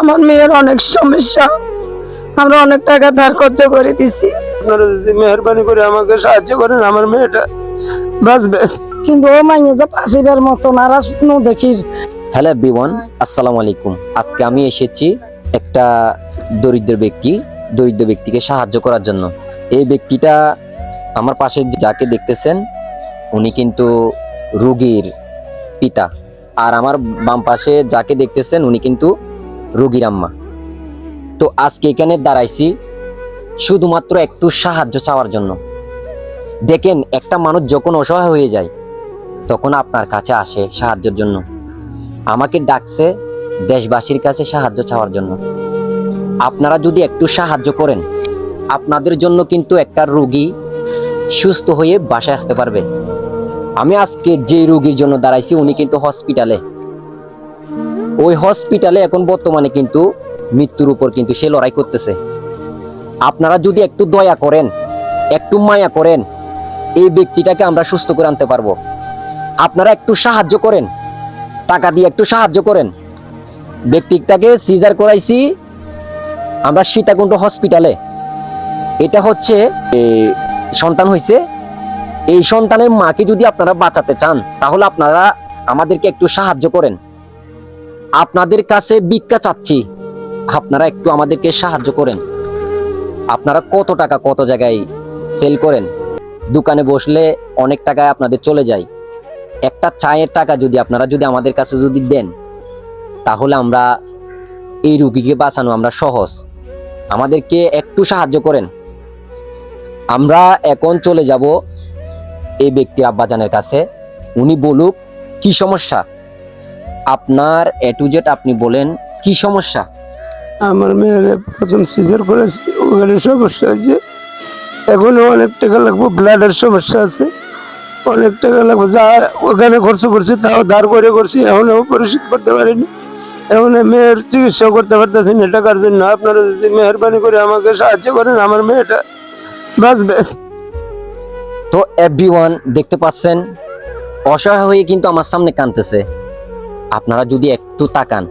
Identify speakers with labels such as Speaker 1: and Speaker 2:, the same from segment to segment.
Speaker 1: আমার মেয়ের অনেক সমস্যা, আমরা অনেক টাকা ধার কর্জ করে দিছি।
Speaker 2: আপনারা যদি মেহরবানি করে আমাকে সাহায্য করেন আমার মেয়েটা বাঁচবে।
Speaker 1: কিন্তু ও মাইনে যে পাশিবার মতো নারাজ নো দেখির।
Speaker 3: হ্যালো এভরিওয়ান, আসসালামু আলাইকুম। আজকে আমি এসেছি একটা দরিদ্র ব্যক্তিকে সাহায্য করার জন্য। এই ব্যক্তিটা আমার পাশে যাকে দেখতেছেন উনি কিন্তু রোগীর পিতা, আর আমার বাম পাশে যাকে দেখতেছেন উনি কিন্তু রোগীর আম্মা। তো আজকে এখানে দাঁড়াইছি শুধুমাত্র একটু সাহায্য চাওয়ার জন্য। দেখেন, একটা মানুষ যখন অসহায় হয়ে যায় তখন আপনার কাছে আসে সাহায্যের জন্য। আমাকে ডাকছে দেশবাসীর কাছে সাহায্য চাওয়ার জন্য। আপনারা যদি একটু সাহায্য করেন, আপনাদের জন্য কিন্তু একটা রোগী সুস্থ হয়ে বাসায় আসতে পারবে। আমি আজকে যে রোগীর জন্য দাঁড়াইছি উনি কিন্তু হসপিটালে। ওই হসপিটালে এখন বর্তমানে কিন্তু মৃত্যুর উপর কিন্তু সে লড়াই করতেছে। আপনারা যদি একটু দয়া করেন, একটু মায়া করেন, এই ব্যক্তিটাকে আমরা সুস্থ করে আনতে পারবো। আপনারা একটু সাহায্য করেন, টাকা দিয়ে একটু সাহায্য করেন। ব্যক্তিটাকে সিজার করাইছি আমরা সীতাকুণ্ড হসপিটালে। এটা হচ্ছে সন্তান হয়েছে। এই সন্তানের মাকে যদি আপনারা বাঁচাতে চান তাহলে আপনারা আমাদেরকে একটু সাহায্য করেন। আপনাদের কাছে ভিক্ষা চাচ্ছি, আপনারা একটু আমাদেরকে সাহায্য করেন। আপনারা কত টাকা কত জায়গায় সেল করেন, দোকানে বসলে অনেক টাকায় আপনাদের চলে যায়। একটা চায়ের টাকা যদি আপনারা আমাদের কাছে যদি দেন তাহলে আমরা এই রোগীকে বাঁচানো আমরা সহজ। আমাদেরকে একটু সাহায্য করেন। আমরা এখন চলে যাব এই ব্যক্তির আব্বাজানের কাছে। উনি বলুক কি সমস্যা, আপনার এ টু জেড আপনি বলেন কি সমস্যা।
Speaker 2: আমার মেয়ের প্রথম সিজার করেছি, ওখানে সমস্যা আছে, এখনো অনেক টাকা লাগবে। ব্লাডের সমস্যা আছে, অনেক টাকা লাগবে। যা ওখানে খরচ করছি তাও ধার করে করছি, এখনো পরিশোধ করতে পারিনি। এখন মেয়ের চিকিৎসা করতে পারতেছি না টাকার জন্য। আপনারা যদি মেহরবানি করে আমাকে সাহায্য করেন আমার মেয়েটা বাঁচবে।
Speaker 3: তো এভরিওয়ান দেখতে পাচ্ছেন, অসহায় হয়ে কিন্তু আমার সামনে কাঁদতেছে। আপনারা যদি একটু তাকান,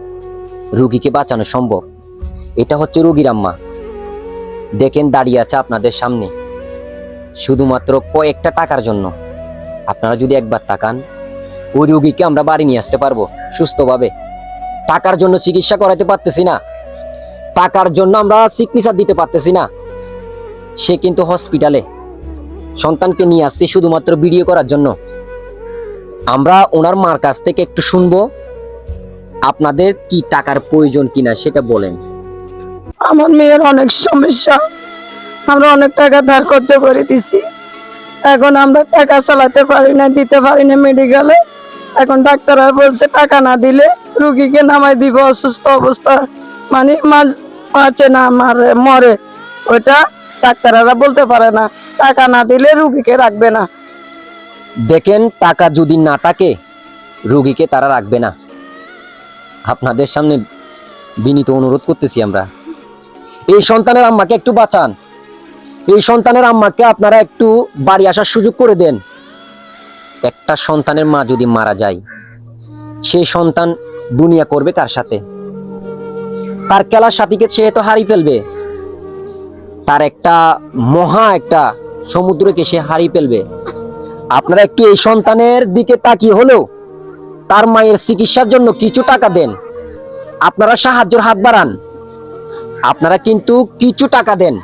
Speaker 3: রোগীকে বাঁচানো সম্ভব। এটা হচ্ছে রোগীর আম্মা, দেখেন দাঁড়িয়ে আছে আপনাদের সামনে শুধুমাত্র কয়েকটা টাকার জন্য। আপনারা যদি একবার তাকান, ওই রোগীকে আমরা বাড়ি নিয়ে আসতে পারবো সুস্থভাবে। টাকার জন্য চিকিৎসা করাতে পারতেছি না, টাকার জন্য আমরা চিকিৎসা দিতে পারতেছি না। সে কিন্তু হসপিটালে, সন্তানকে নিয়ে আসছে শুধুমাত্র ভিডিও করার জন্য। আমরা ওনার মার কাছ থেকে একটু শুনবো আপনাদের কি টাকার প্রয়োজন কিনা সেটা বলেন।
Speaker 1: আমার মেয়ের অনেক সমস্যা, আমরা অনেক টাকা ধার কর্জ করে দিছি। এখন আমরা টাকা চালাতে পারি না, দিতে পারি না মেডিকেলে। এখন ডাক্তাররা বলছে টাকা না দিলে রুগীকে নামাই দিব অসুস্থ অবস্থা, মানে বাঁচে না মরে। ওইটা ডাক্তাররা বলতে পারে না, টাকা না দিলে রুগীকে রাখবে না।
Speaker 3: দেখেন, টাকা যদি না থাকে রোগীকে তারা রাখবে না। আপনাদের সামনে বিনীত অনুরোধ করতেছি আমরা, এই সন্তানের আম্মাকে একটু বাঁচান। এই সন্তানের আম্মাকে আপনারা একটু বাড়ি আসার সুযোগ করে দেন। একটা সন্তানের মা যদি মারা যায়, সেই সন্তান দুনিয়া করবে কার সাথে? তার খেলার সাথীকে সে তো হারিয়ে ফেলবে, তার একটা একটা সমুদ্রকে সে হারিয়ে ফেলবে। আপনারা একটু এই সন্তানের দিকে তাকিয়ে হলেও তার মায়ের চিকিৎসার জন্য কিছু টাকা দেন। আপনারা সাহায্যের হাত বাড়ান। আপনারা কিন্তু কিছু টাকা দেন,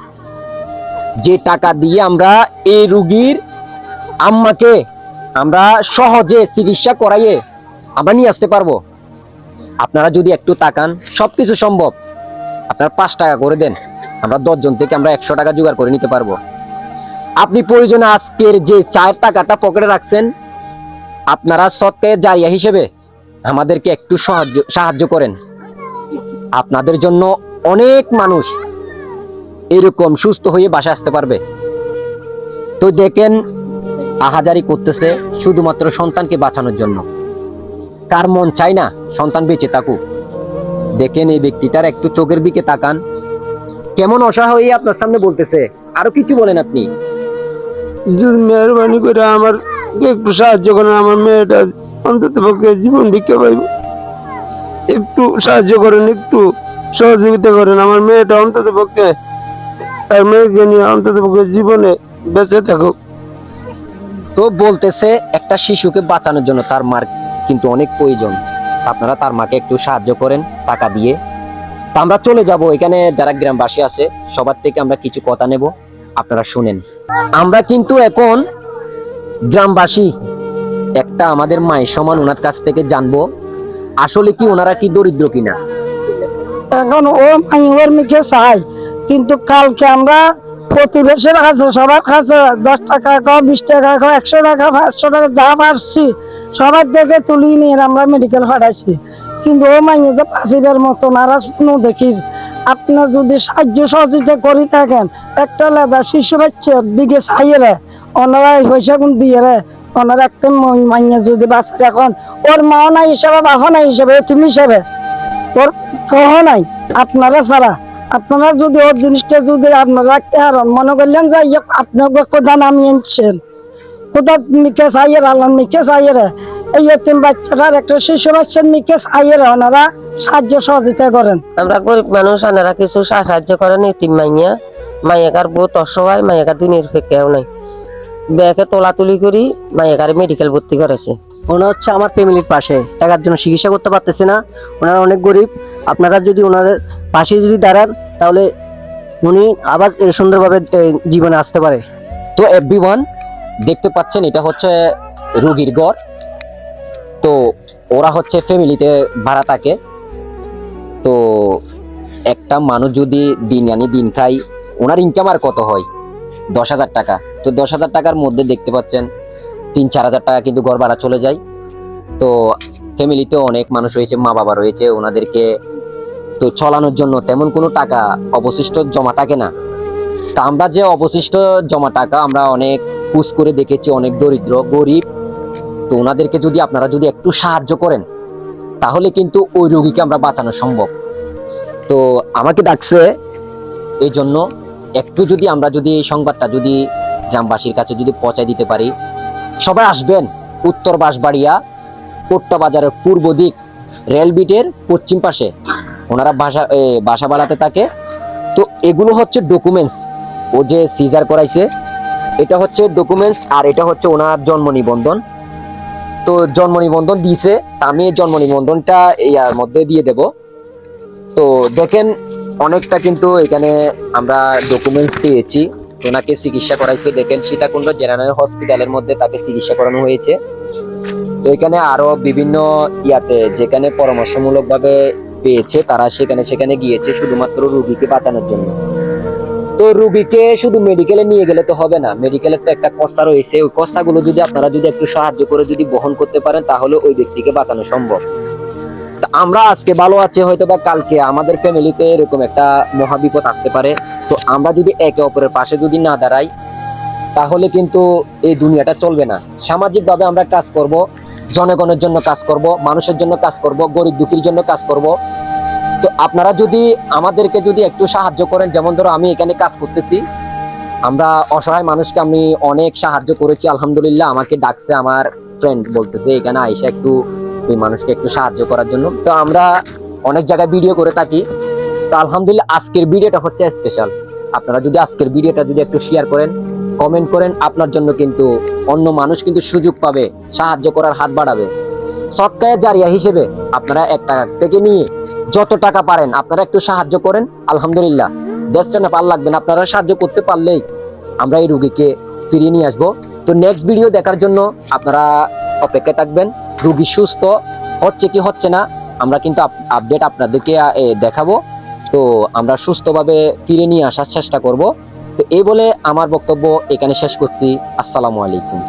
Speaker 3: যে টাকা দিয়ে আমরা এই রোগীর আম্মাকে আমরা সহজে চিকিৎসা করাইয়ে আমরা নিয়ে আসতে পারবো। আপনারা যদি একটু তাকান, সবকিছু সম্ভব। আপনারা 5 টাকা করে দেন, আমরা 10 জন থেকে আমরা 100 টাকা জোগাড় করে নিতে পারবো। আপনি প্রয়োজনে আজকের যে 4 টাকাটা পকেটে রাখছেন, আপনারা সৎকায়ে জারিয়া হিসেবে আমাদেরকে একটু সাহায্য করেন। আপনাদের জন্য অনেক মানুষ এরকম সুস্থ হয়ে বাসায় আসতে পারবে। তো দেখেন, আহাজারি করতেছে শুধুমাত্র সন্তানকে বাঁচানোর জন্য। কার মন চাই না সন্তান বেঁচে থাকুক? দেখেন এই ব্যক্তিটার একটু চোখের দিকে তাকান, কেমন অসহায় হয়ে আপনার সামনে বলতেছে। আরো কিছু বলেন আপনি।
Speaker 2: যদি মেহরবানি করে আমার একটু সাহায্য করেন, আমার মেয়েটা অন্তত পক্ষে জীবন ভিক্ষা পাইব। একটু সাহায্য করেন, একটু সহযোগিতা করেন। আমার মেয়েটা অন্তত পক্ষে, তার মেয়েকে নিয়ে অন্তত পক্ষে জীবনে বেঁচে থাকুক।
Speaker 3: তো বলতেছে একটা শিশুকে বাঁচানোর জন্য তার মার কিন্তু অনেক প্রয়োজন, আপনারা তার মাকে একটু সাহায্য করেন টাকা দিয়ে। তা আমরা চলে যাব, এখানে যারা গ্রামবাসী আছে সবার থেকে আমরা কিছু কথা নেব, আপনারা শুনেন। আমরা কিন্তু এখন গ্রামবাসী একটা আমাদের মায়ের সমান ওনার কাছ থেকে জানবো আসলে কি ওনারা কি দরিদ্র কিনা।
Speaker 1: এখন ও ওর মেয়েকে চাই, কিন্তু কালকে আমরা প্রতিবেশীর কাছে সবার কাছে 10 টাকা খাও, 20 টাকা খাও, 100 টাকা 500 টাকা যা পারছি সবার থেকে তুলি নিয়ে আমরা মেডিকেল পাঠাইছি। কিন্তু ও মাইনে যে পাশিবের মতো নারাজ দেখি, আপনার যদি সাহায্য সহযোগিতা করে থাকেন, একটা লেদা শিশু বাচ্চার দিকে চাইয়ে রে ওনারা এই পয়সা গুণ দিয়ে রে ওনারা একটা মাইনে যদি বাচ্চা, এখন ওর মাও নাই হিসাবে বাবা নাই হিসাবে তুমি হিসাবে ওর কহ নাই আপনারা ছাড়া। আপনারা যদি ওর জিনিসটা যদি আপনারা রাখতে হারেন, মনে করলেন যে আপনার কোথা নামি আনছেন, কোথা মিকে চাইয়ে আল্লাহ মিকে চাইয়ে এই এতিম বাচ্চাটার একটা শিশু বাচ্চার মিকে চাইয়ে ওনারা সাহায্য সহযোগিতা করেন।
Speaker 4: আমরা গরিব মানুষ, আনারা কিছু সাহায্য করেন। ইতিম মাইয়া মাইয়াকার বহুত অসহায়, মাইয়াকার দিনের কেউ নাই, ব্যাগে তোলাতুলি করি মাইয়াকার মেডিকেল ভর্তি করেছে।
Speaker 5: ওনারা হচ্ছে আমার ফ্যামিলির পাশে, টাকার জন্য চিকিৎসা করতে পারতেছে না, ওনারা অনেক গরিব। আপনারা যদি ওনাদের পাশে যদি দাঁড়ান তাহলে উনি আবার সুন্দরভাবে জীবনে আসতে পারে।
Speaker 3: তো এভরিওয়ান দেখতে পাচ্ছেন এটা হচ্ছে রোগীর ঘর। তো ওরা হচ্ছে ফ্যামিলিতে ভাড়া থাকে। তো একটা মানুষ যদি দিন আনি দিন খাই, ওনার ইনকাম আর কত হয়? 10,000 টাকা। তো 10,000 টাকার মধ্যে দেখতে পাচ্ছেন 3-4 হাজার টাকা কিন্তু ঘর ভাড়া চলে যায়। তো ফ্যামিলিতে অনেক মানুষ রয়েছে, মা বাবা রয়েছে, ওনাদেরকে তো চলানোর জন্য তেমন কোনো টাকা অবশিষ্ট জমা থাকে না। তা আমরা যে অবশিষ্ট জমা টাকা আমরা অনেক পুষ করে দেখেছি, অনেক দরিদ্র গরিব। তো ওনাদেরকে যদি আপনারা যদি একটু সাহায্য করেন তাহলে কিন্তু ওই রোগীকে আমরা বাঁচানো সম্ভব। তো আমাকে ডাকছে এই জন্য একটু যদি আমরা যদি এই সংবাদটা যদি গ্রামবাসীর কাছে যদি পৌঁছায় দিতে পারি। সবাই আসবেন উত্তর বাঁশবাড়িয়া পোট্টা বাজারের পূর্ব দিক রেলবিটের পশ্চিম পাশে ওনারা বাসা বাড়াতে থাকে। তো এগুলো হচ্ছে ডকুমেন্টস, ও যে সিজার করাইছে এটা হচ্ছে ডকুমেন্টস, আর এটা হচ্ছে ওনার জন্ম নিবন্ধন। তো জন্ম নিবন্ধন দিয়েছে, আমি জন্ম নিবন্ধনটা ইয়ার মধ্যে দিয়ে দেব। তো দেখেন অনেকটা কিন্তু এখানে আমরা ডকুমেন্টস পেয়েছি। ওনাকে চিকিৎসা করাইছে, দেখেন সীতাকুণ্ড জেনারেল হসপিটালের মধ্যে তাকে চিকিৎসা করানো হয়েছে। তো এখানে আরো বিভিন্ন ইয়াতে যেখানে পরামর্শমূলক ভাবে পেয়েছে তারা সেখানে গিয়েছে শুধুমাত্র রোগীকে বাঁচানোর জন্য। তো রোগীকে শুধু মেডিকেলে নিয়ে গেলে তো হবে না, মেডিকেলের তো একটা কস্তা রয়েছে, ওই কস্তাগুলো যদি আপনারা যদি একটু সাহায্য করে যদি বহন করতে পারেন তাহলে ওই ব্যক্তিকে বাঁচানো সম্ভব। আমরা আজকে ভালো আছি, হয়তো বা কালকে আমাদের ফ্যামিলিতে এরকম একটা মহাবিপদ আসতে পারে। তো আমরা যদি একে অপরের পাশে যদি না দাঁড়াই তাহলে কিন্তু এই দুনিয়াটা চলবে না। সামাজিক ভাবে আমরা কাজ করব, জনগণের জন্য কাজ করব, মানুষের জন্য কাজ করব, গরিব দুঃখীর জন্য কাজ করব। তো আপনারা যদি আমাদেরকে যদি একটু সাহায্য করেন, যেমন ধরো আমি এখানে কাজ করতেছি, আমরা অসহায় মানুষকে আমি অনেক সাহায্য করেছি আলহামদুলিল্লাহ। আমাকে ডাকছে আমার ফ্রেন্ড, বলতেছে এখানে আইসা একটু ওই মানুষকে একটু সাহায্য করার জন্য। তো আমরা অনেক জায়গায় ভিডিও করে থাকি। তো আলহামদুলিল্লাহ আজকের ভিডিওটা হচ্ছে স্পেশাল। আপনারা যদি আজকের ভিডিওটা যদি একটু শেয়ার করেন, কমেন্ট করেন, আপনার জন্য কিন্তু অন্য মানুষ কিন্তু সুযোগ পাবে, সাহায্য করার হাত বাড়াবে। সৎকায়ে জারিয়া হিসেবে আপনারা 1 টাকা থেকে নিয়ে যত টাকা পারেন আপনারা একটু সাহায্য করেন। আলহামদুলিল্লাহ দেশটা না পার লাগবে না, আপনারা সাহায্য করতে পারলেই আমরা এই রোগীকে ফিরিয়ে নিয়ে আসবো। তো নেক্সট ভিডিও দেখার জন্য আপনারা অপেক্ষায় থাকবেন। রোগী সুস্থ হচ্ছে কি হচ্ছে না আমরা কিন্তু আপডেট আপনাদেরকে দেখাবো। তো আমরা সুস্থভাবে ফিরে নিয়ে আসার চেষ্টা করব। তো এই বলে আমার বক্তব্য এখানে শেষ করছি। আসসালামু আলাইকুম।